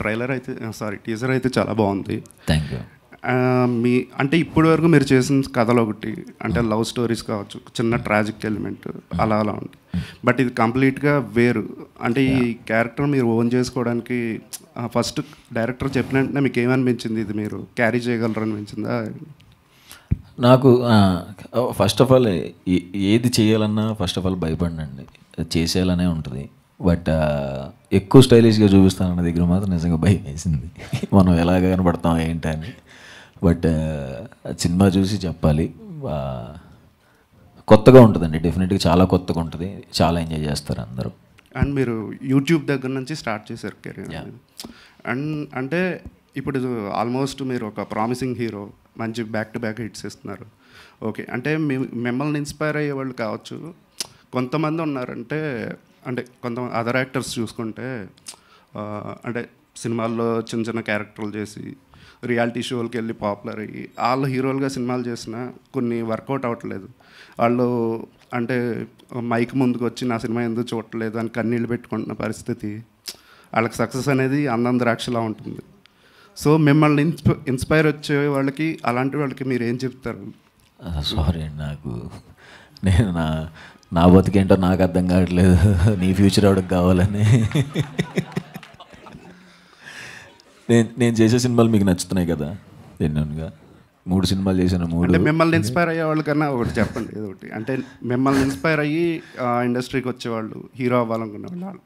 Trailer అయితే teaser అయితే చాలా బాగుంది. Thank you. మీ అంటే ఇప్పటి వరకు మీరు చేసిన కథలు ఒకటి అంటే లవ్ స్టోరీస్ కావచ్చు, చిన్న ట్రాజిక్ ఎలిమెంట్ అలా అలా ఉంది. బట్ ఇది కంప్లీట్గా వేరు. అంటే ఈ క్యారెక్టర్ మీరు ఓన్ చేసుకోవడానికి ఫస్ట్ డైరెక్టర్ చెప్పిన వెంటనే మీకు ఏమనిపించింది? ఇది మీరు క్యారీ చేయగలరు అనిపించిందా? నాకు ఫస్ట్ ఆఫ్ ఆల్ ఏది చేయాలన్నా ఫస్ట్ ఆఫ్ ఆల్ భయపడినండి, చేసేయాలనే ఉంటుంది. బట్ ఎక్కువ స్టైలిష్గా చూపిస్తానన్న దగ్గర మాత్రం నిజంగా భయం వేసింది, మనం ఎలాగ కనబడతాం ఏంటి అని. బట్ సినిమా చూసి చెప్పాలి, కొత్తగా ఉంటుందండి, డెఫినెట్గా చాలా కొత్తగా ఉంటుంది, చాలా ఎంజాయ్ చేస్తారు అందరూ. అండ్ మీరు యూట్యూబ్ దగ్గర నుంచి స్టార్ట్ చేశారు కెరీర్. అండ్ అంటే ఇప్పుడు ఆల్మోస్ట్ మీరు ఒక ప్రామిసింగ్ హీరో, మంచి బ్యాక్ టు బ్యాక్ హిట్స్ ఇస్తున్నారు. ఓకే, అంటే మిమ్మల్ని ఇన్స్పైర్ అయ్యే వాళ్ళు కావచ్చు, కొంతమంది ఉన్నారంటే అంటే కొంతమంది అదర్ యాక్టర్స్ చూసుకుంటే అంటే సినిమాల్లో చిన్న చిన్న క్యారెక్టర్లు చేసి రియాలిటీ షోలకి వెళ్ళి పాపులర్ అయ్యి వాళ్ళు హీరోలుగా సినిమాలు చేసినా కొన్ని వర్కౌట్ అవ్వట్లేదు. వాళ్ళు అంటే మైక్ ముందుకు వచ్చి నా సినిమా ఎందుకు చూడట్లేదు అని కన్నీళ్ళు పెట్టుకుంటున్న పరిస్థితి. వాళ్ళకి సక్సెస్ అనేది అందం ద్రాక్షలా ఉంటుంది. సో మిమ్మల్ని ఇన్స్పైర్ వచ్చే వాళ్ళకి, అలాంటి వాళ్ళకి మీరు ఏం చెప్తారు? సారీ అండి, నేను నా బతికేంటో నాకు అర్థం కావట్లేదు, నీ ఫ్యూచర్ ఎవరికి కావాలని. నేను చేసే సినిమాలు మీకు నచ్చుతున్నాయి కదా, ఎన్నోగా 3 సినిమాలు చేశాను. 3 మిమ్మల్ని ఇన్స్పైర్ అయ్యే వాళ్ళకన్నా ఒకటి చెప్పండి, ఏదో ఒకటి. అంటే మిమ్మల్ని ఇన్స్పైర్ అయ్యి ఇండస్ట్రీకి వచ్చేవాళ్ళు, హీరో అవ్వాలనుకునే వాళ్ళు.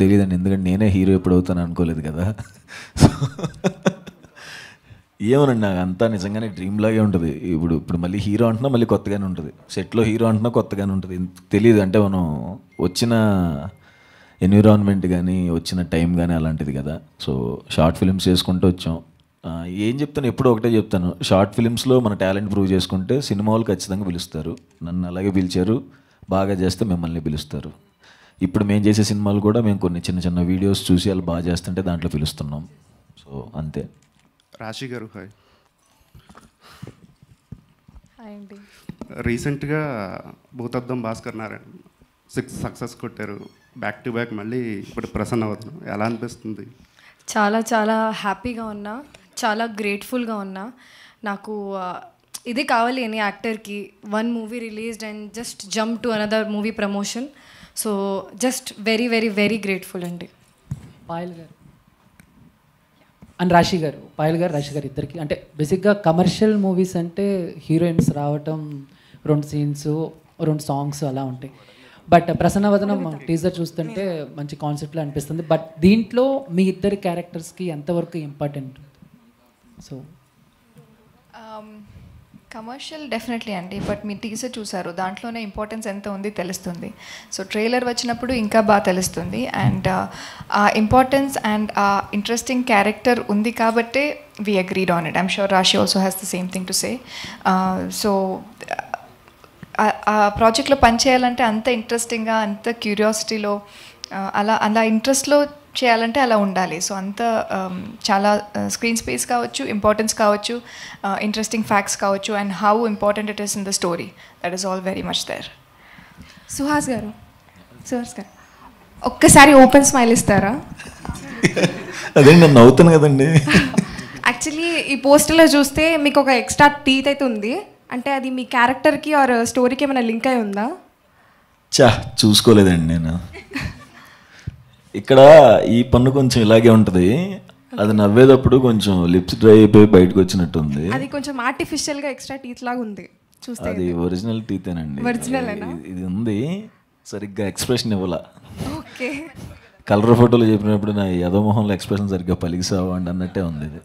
తెలియదండి, ఎందుకంటే నేనే హీరో ఎప్పుడు అవుతాను అనుకోలేదు కదా. ఏమోనండి, నాకు అంతా నిజంగానే డ్రీమ్ లాగే ఉంటుంది. ఇప్పుడు మళ్ళీ హీరో అంటున్నా మళ్ళీ కొత్తగానే ఉంటుంది, సెట్లో హీరో అంటున్నా కొత్తగానే ఉంటుంది. తెలియదు, అంటే మనం వచ్చిన ఎన్విరాన్మెంట్ కానీ వచ్చిన టైం కానీ అలాంటిది కదా. సో షార్ట్ ఫిల్మ్స్ చేసుకుంటూ వచ్చాం. ఏం చెప్తాను, ఎప్పుడూ ఒకటే చెప్తాను, షార్ట్ ఫిల్మ్స్లో మన టాలెంట్ ప్రూవ్ చేసుకుంటే సినిమా వాళ్ళు ఖచ్చితంగా పిలుస్తారు. నన్ను అలాగే పిలిచారు, బాగా చేస్తే మిమ్మల్ని పిలుస్తారు. ఇప్పుడు మేము చేసే సినిమాలు కూడా మేము కొన్ని చిన్న చిన్న వీడియోస్ చూసి వాళ్ళు బాగా చేస్తుంటే దాంట్లో పిలుస్తున్నాం. సో అంతే. రాశి గారు హాయ్. హాయ్ అండి. రీసెంట్గా భూతద్దం భాస్కర్ నారాయణ 6 సక్సెస్ కొట్టారు బ్యాక్ టు బ్యాక్. మళ్ళీ ఇప్పుడు ప్రసన్న వదనం ఎలా అనిపిస్తుంది? చాలా చాలా హ్యాపీగా ఉన్నా, చాలా గ్రేట్ఫుల్గా ఉన్నా. నాకు ఇది కావాలి ఎనీ యాక్టర్కి, 1 movie released and just jump to another movie promotion. So just very very very grateful అండి. పాయల్ గారు అండ్ రాశి గారు, పాయల్ గారు రాశి గారు ఇద్దరికి, అంటే బేసిక్గా కమర్షియల్ మూవీస్ అంటే హీరోయిన్స్ రావటం, 2 సీన్స్ 2 సాంగ్స్ అలా ఉంటాయి. బట్ ప్రసన్నవదనం టీజర్ చూస్తుంటే మంచి కాన్సెప్ట్లో అనిపిస్తుంది. బట్ దీంట్లో మీ ఇద్దరి క్యారెక్టర్స్కి ఎంతవరకు ఇంపార్టెంట్? సో కమర్షియల్ డెఫినెట్లీ అండి, బట్ మీ టీజర్ చూసారు, దాంట్లోనే ఇంపార్టెన్స్ ఎంత ఉంది తెలుస్తుంది. సో ట్రైలర్ వచ్చినప్పుడు ఇంకా బాగా తెలుస్తుంది. అండ్ ఆ ఇంపార్టెన్స్ అండ్ ఆ ఇంట్రెస్టింగ్ క్యారెక్టర్ ఉంది కాబట్టే we agreed on it. I'm sure Raashi also has the same thing to say. So ఆ ప్రాజెక్ట్లో పనిచేయాలంటే అంత ఇంట్రెస్టింగ్గా, అంత క్యూరియాసిటీలో, అలా ఇంట్రెస్ట్లో చేయాలంటే అలా ఉండాలి. సో అంత చాలా స్క్రీన్ స్పేస్ కావచ్చు, ఇంపార్టెన్స్ కావచ్చు, ఇంట్రెస్టింగ్ ఫ్యాక్ట్స్ కావచ్చు, and how important it is in the story, that is all very much there. Suhas garu ఒక్కసారి ఓపెన్ స్మైల్ ఇస్తారా? అదే నేను నవ్వుతాను కదండి. యాక్చువల్లీ ఈ పోస్టర్లో చూస్తే మీకు ఒక ఎక్స్ట్రా టీత్ అయితే ఉంది, అంటే అది మీ క్యారెక్టర్కి ఆర్ స్టోరీకి ఏమైనా లింక్ అయి ఉందా? చూసుకోలేదండి నేను. ఇక్కడ ఈ పన్ను కొంచెం ఇలాగే ఉంటుంది, అది నవ్వేటప్పుడు కొంచెం లిప్స్ డ్రై అయిపోయి బయటకు వచ్చినట్టు ఉంది. అది కొంచెం ఆర్టిఫిషియల్గా ఎక్స్ట్రా టీత్ లాగా ఉంది చూస్తే. అది ఒరిజినల్ టీతేనండి. ఇది ఉంది, సరిగ్గా ఎక్స్ప్రెషన్ ఇవ్వాల. ఓకే, కలర్ ఫోటోలో చెప్పినప్పుడు నా యదమోహంలో ఎక్స్ప్రెషన్ సరిగ్గా పలికిసావు అండి అన్నట్టే ఉంది ఇది.